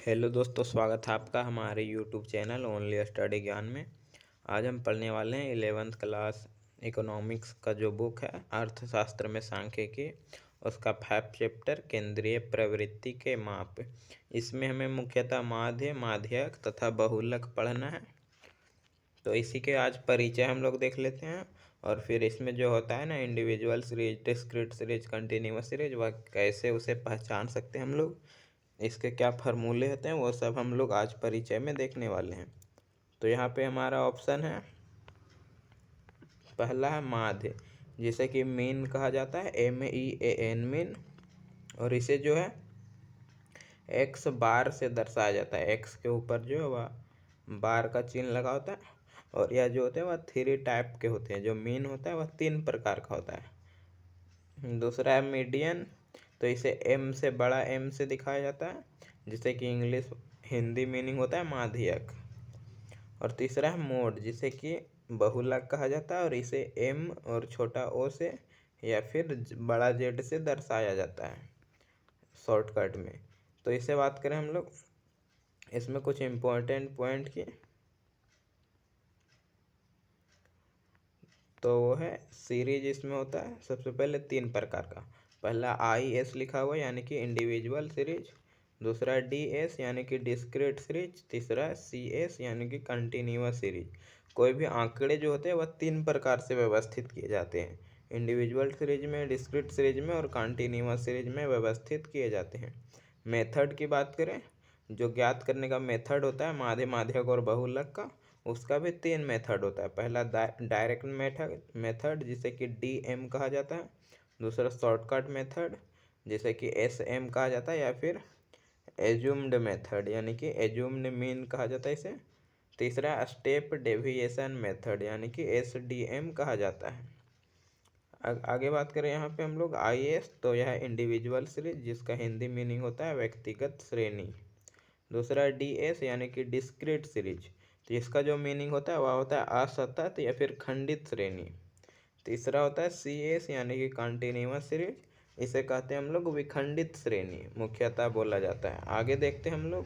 Hello दोस्तों, स्वागत है आपका हमारे यूट्यूब चैनल ओनली स्टडी ज्ञान में। आज हम पढ़ने वाले हैं 11th क्लास इकोनॉमिक्स का जो बुक है अर्थशास्त्र में सांख्यिकी, उसका 5 चैप्टर केंद्रीय प्रवृत्ति के माप। इसमें हमें मुख्यतः माध्य, माध्यक तथा बहुलक पढ़ना है। तो इसी के आज परिचय हम लोग देख लेते हैं और फिर इसमें जो होता है ना individual series, discrete series, continuous series, वह कैसे उसे पहचान सकते हैं हम लोग, इसके क्या फार्मूले होते हैं, वो सब हम लोग आज परिचय में देखने वाले हैं। तो यहाँ पे हमारा ऑप्शन है, पहला है माध्य, जिसे कि मीन कहा जाता है, MEAN मीन। और इसे जो है एक्स बार से दर्शाया जाता है। एक्स के ऊपर जो है वह बार का चिन्ह लगा होता है। और यह जो होते हैं वह 3 टाइप के होते हैं। जो मीन होता है वह 3 प्रकार का होता है। दूसरा है मीडियन, तो इसे एम से बड़ा एम से दिखाया जाता है, जिसे कि इंग्लिश हिंदी मीनिंग होता है माध्यक। और तीसरा है मोड, जिसे कि बहुलक कहा जाता है और इसे एम और छोटा ओ से या फिर बड़ा जेड से दर्शाया जाता है शॉर्टकट में। तो इसे बात करें हम लोग, इसमें कुछ इम्पोर्टेंट पॉइंट की, तो वो है सीरीज। इसमें होता है सबसे पहले 3 प्रकार का। पहला IS लिखा हुआ यानी कि इंडिविजुअल सीरीज, दूसरा DS यानी कि डिस्क्रीट सीरीज, तीसरा CS यानी कि कंटिन्यूअस सीरीज। कोई भी आंकड़े जो होते हैं वह 3 प्रकार से व्यवस्थित किए जाते हैं, इंडिविजुअल सीरीज में, डिस्क्रीट सीरीज में और कंटिन्यूअस सीरीज में व्यवस्थित किए जाते हैं। मेथड की बात करें, जो ज्ञात करने का मेथड होता है माध्य, माध्यक और बहुलक का, उसका भी 3 मेथड होता है। पहला डायरेक्ट मेथड जिसे कि DM कहा जाता है, दूसरा शॉर्टकट मेथड जिसे कि SM कहा जाता है, या फिर एज्यूम्ड मेथड यानी कि एज्यूम्ड मीन कहा जाता है इसे, तीसरा स्टेप डेविएशन मेथड यानी कि SDM कहा जाता है। आगे बात करें यहाँ पे हम लोग IS, तो यह इंडिविजुअल सीरीज जिसका हिंदी मीनिंग होता है व्यक्तिगत श्रेणी। दूसरा DS यानी कि डिस्क्रीट सीरीज, तो इसका जो मीनिंग होता है वह होता है असतत या फिर खंडित श्रेणी। तीसरा होता है CS यानी कि कंटिन्यूअस सीरीज, इसे कहते हैं हम लोग विखंडित श्रेणी, मुख्यतः बोला जाता है। आगे देखते हैं हम लोग,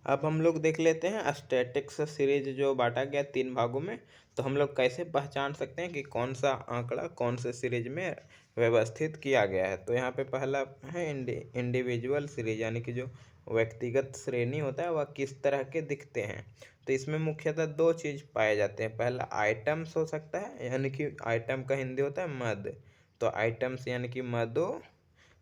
अब हम लोग देख लेते हैं स्टैटिक्स सीरीज जो बांटा गया 3 भागों में। तो हम लोग कैसे पहचान सकते हैं कि कौन सा आंकड़ा कौन से सीरीज में व्यवस्थित किया गया है। तो यहाँ पे पहला है इंडिविजुअल सीरीज यानी कि जो व्यक्तिगत श्रेणी होता है वह किस तरह के दिखते हैं। तो इसमें मुख्यतः 2 चीज़ पाए जाते हैं। पहला आइटम्स हो सकता है, यानी कि आइटम का हिंदी होता है मद, तो आइटम्स यानी कि मदो,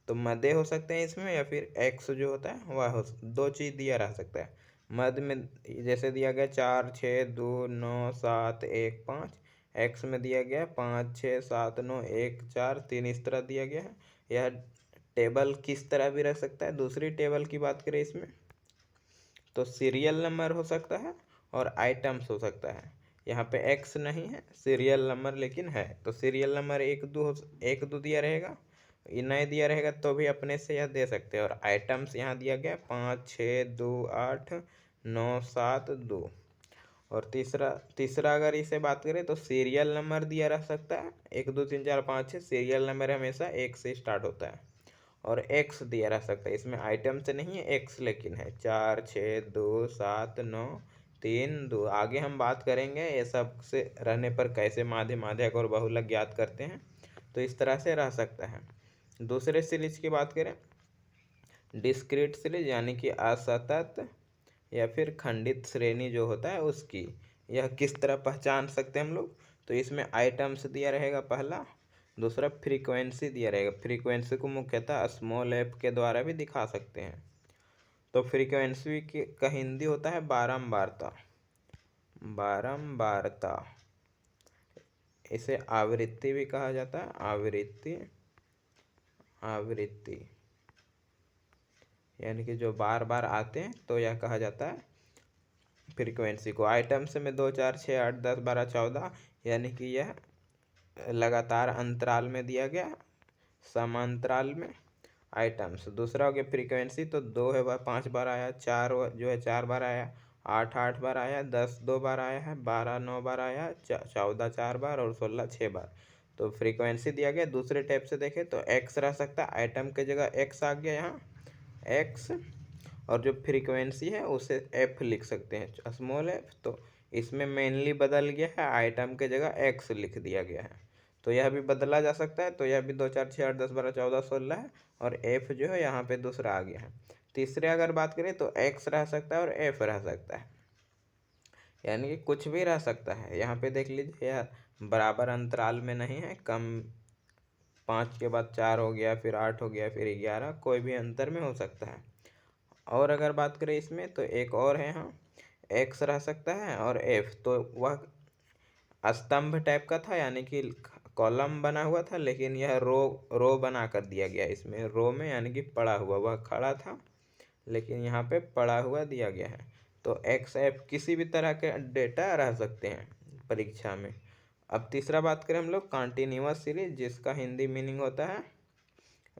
तो मदे हो सकते हैं इसमें, या फिर एक्स जो होता है वह हो, 2 चीज़ दिया रह सकता है। मद में जैसे दिया गया 4 6 2 9 7 1 5, एक्स में दिया गया 5 6 7 9 1 4 3, इस तरह दिया गया है। यह टेबल किस तरह भी रख सकता है। दूसरी टेबल की बात करें इसमें, तो सीरियल नंबर हो सकता है और आइटम्स हो सकता है। यहाँ पे एक्स नहीं है, सीरियल नंबर लेकिन है, तो सीरियल नंबर 1 2 दिया रहेगा, ये नहीं दिया रहेगा तो भी अपने से यह दे सकते हैं। और आइटम्स यहाँ दिया गया 5 6 2 8 9 7 2। और तीसरा अगर इसे बात करें तो सीरियल नंबर दिया रह सकता है 1 2 3 4 5 6, सीरियल नंबर हमेशा 1 से स्टार्ट होता है। और एक्स दिया रह सकता है, इसमें आइटम से नहीं है एक्स लेकिन है 4 6 2 7 9 3 2। आगे हम बात करेंगे ये सब से रहने पर कैसे माध्य, माध्यक और बहुलक ज्ञात करते हैं। तो इस तरह से रह सकता है। दूसरे सीरीज की बात करें, डिस्क्रीट सीरीज यानी कि असतत या फिर खंडित श्रेणी जो होता है उसकी, यह किस तरह पहचान सकते हैं हम लोग। तो इसमें आइटम्स दिया रहेगा पहला, दूसरा फ्रीक्वेंसी दिया रहेगा। फ्रीक्वेंसी को मुख्यतः स्मॉल एफ के द्वारा भी दिखा सकते हैं। तो फ्रीक्वेंसी का हिंदी होता है बारंबारता, बारंबारता। इसे आवृत्ति भी कहा जाता है, आवृत्ति, आवृत्ति यानी कि जो बार बार आते हैं तो यह कहा जाता है फ्रीक्वेंसी को। आइटम्स में 2 4 6 8 10 12 14, यानी कि यह लगातार अंतराल में दिया गया, समांतराल में आइटम्स। दूसरा हो गया फ्रीक्वेंसी, तो 2 है वह 5 बार आया, 4 जो है 4 बार आया, 8 8 बार आया, 10 2 बार आया है, 12 9 बार आया, 14 4 बार और 16 6 बार। तो फ्रीक्वेंसी दिया गया। दूसरे टाइप से देखें तो एक्स रह सकता है, आइटम के जगह एक्स आ गया यहाँ, एक्स। और जो फ्रीक्वेंसी है उसे एफ लिख सकते हैं, स्मॉल एफ। तो इसमें मेनली बदल गया है, आइटम के जगह एक्स लिख दिया गया है। तो यह भी बदला जा सकता है। तो यह भी 2 4 6 8 10 12 14 16 है, और एफ जो है यहाँ पे दूसरा आ गया है। तीसरे अगर बात करें तो एक्स रह सकता है और एफ रह सकता है, यानी कि कुछ भी रह सकता है। यहाँ पे देख लीजिए, यह बराबर अंतराल में नहीं है, कम 5 के बाद 4 हो गया, फिर 8 हो गया, फिर 11, कोई भी अंतर में हो सकता है। और अगर बात करें इसमें तो एक और है, यहाँ एक्स रह सकता है और एफ। तो वह स्तंभ टाइप का था, यानी कि कॉलम बना हुआ था, लेकिन यह रो बना कर दिया गया इसमें, रो में यानी कि पड़ा हुआ, वह खड़ा था लेकिन यहाँ पे पड़ा हुआ दिया गया है। तो एक्स एफ किसी भी तरह के डेटा रह सकते हैं परीक्षा में। अब तीसरा बात करें हम लोग कॉन्टिन्यूअस सीरीज, जिसका हिंदी मीनिंग होता है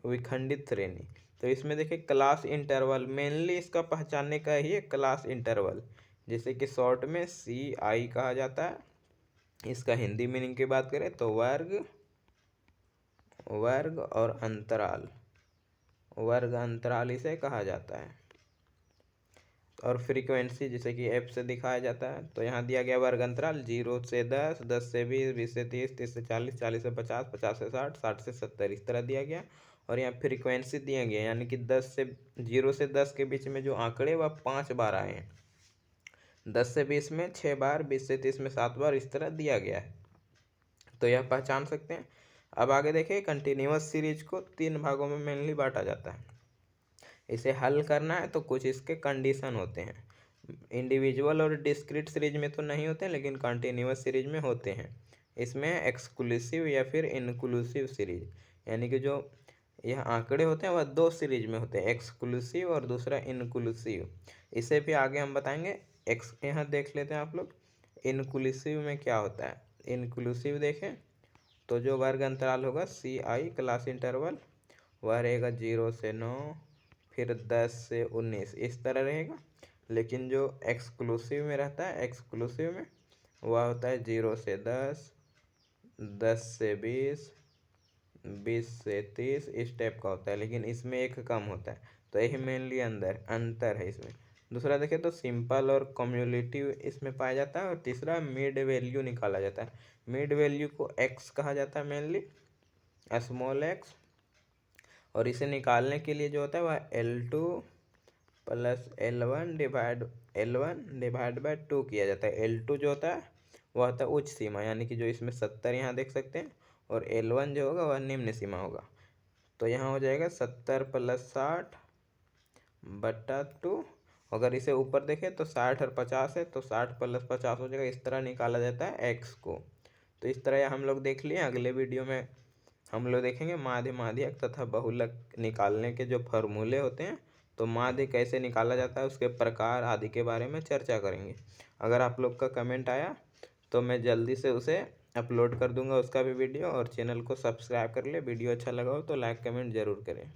विखंडित श्रेणी। तो इसमें देखिए क्लास इंटरवल, मेनली इसका पहचानने का ही है क्लास इंटरवल, जैसे कि शॉर्ट में CI कहा जाता है। इसका हिंदी मीनिंग की बात करें तो वर्ग और अंतराल, वर्ग अंतराल इसे कहा जाता है। और फ्रीक्वेंसी जैसे कि एफ से दिखाया जाता है। तो यहाँ दिया गया वर्ग अंतराल 0 से 10, 10 से 20, 20 से 30, 30 से 40, 40 से 50, 50 से 60, 60 से 70, इस तरह दिया गया। और यहाँ फ्रीक्वेंसी दिए गए, यानी कि 0 से 10 के बीच में जो आंकड़े वह 5 बार आए हैं, 10 से 20 में 6 बार, 20 से 30 में 7 बार, इस तरह दिया गया है। तो यह पहचान सकते हैं। अब आगे देखिए, कंटिन्यूअस सीरीज को 3 भागों में मेनली बांटा जाता है। इसे हल करना है तो कुछ इसके कंडीशन होते हैं। इंडिविजुअल और डिस्क्रीट सीरीज में तो नहीं होते हैं, लेकिन कंटिन्यूअस सीरीज में होते हैं। इसमें एक्सक्लूसिव या फिर इंक्लूसिव सीरीज, यानी कि जो यह आंकड़े होते हैं वह 2 सीरीज में होते हैं, एक्सक्लूसिव और दूसरा इंक्लूसिव। इसे भी आगे हम बताएंगे। यहाँ देख लेते हैं आप लोग, इंक्लूसिव में क्या होता है। इंक्लूसिव देखें तो जो वर्ग अंतराल होगा CI क्लास इंटरवल, वह रहेगा 0 से 9, फिर 10 से 19, इस तरह रहेगा। लेकिन जो एक्सक्लूसिव में रहता है, एक्सक्लूसिव में वह होता है 0 से 10, 10 से 20, 20 से 30, इस टाइप का होता है। लेकिन इसमें एक कम होता है, तो यही मेनली अंतर है इसमें। दूसरा देखें तो सिंपल और कम्युलेटिव इसमें पाया जाता है। और तीसरा मिड वैल्यू निकाला जाता है। मिड वैल्यू को एक्स कहा जाता है, मेनली स्मॉल एक्स। और इसे निकालने के लिए जो होता है वह L2 plus L1 divide by 2 किया जाता है। L2 जो होता है वह होता है उच्च सीमा, यानी कि जो इसमें 70 यहाँ देख सकते हैं, और L1 जो होगा वह निम्न सीमा होगा। तो यहाँ हो जाएगा 70 प्लस 60 बटा 2। अगर इसे ऊपर देखें तो 60 और 50 है, तो 60 प्लस 50 हो जाएगा। इस तरह निकाला जाता है एक्स को। तो इस तरह हम लोग देख लिए। अगले वीडियो में हम लोग देखेंगे माध्य, माध्यक तथा बहुलक निकालने के जो फॉर्मूले होते हैं। तो माध्य कैसे निकाला जाता है, उसके प्रकार आदि के बारे में चर्चा करेंगे। अगर आप लोग का कमेंट आया तो मैं जल्दी से उसे अपलोड कर दूंगा उसका भी वीडियो। और चैनल को सब्सक्राइब कर ले। वीडियो अच्छा लगा हो तो लाइक कमेंट ज़रूर करें।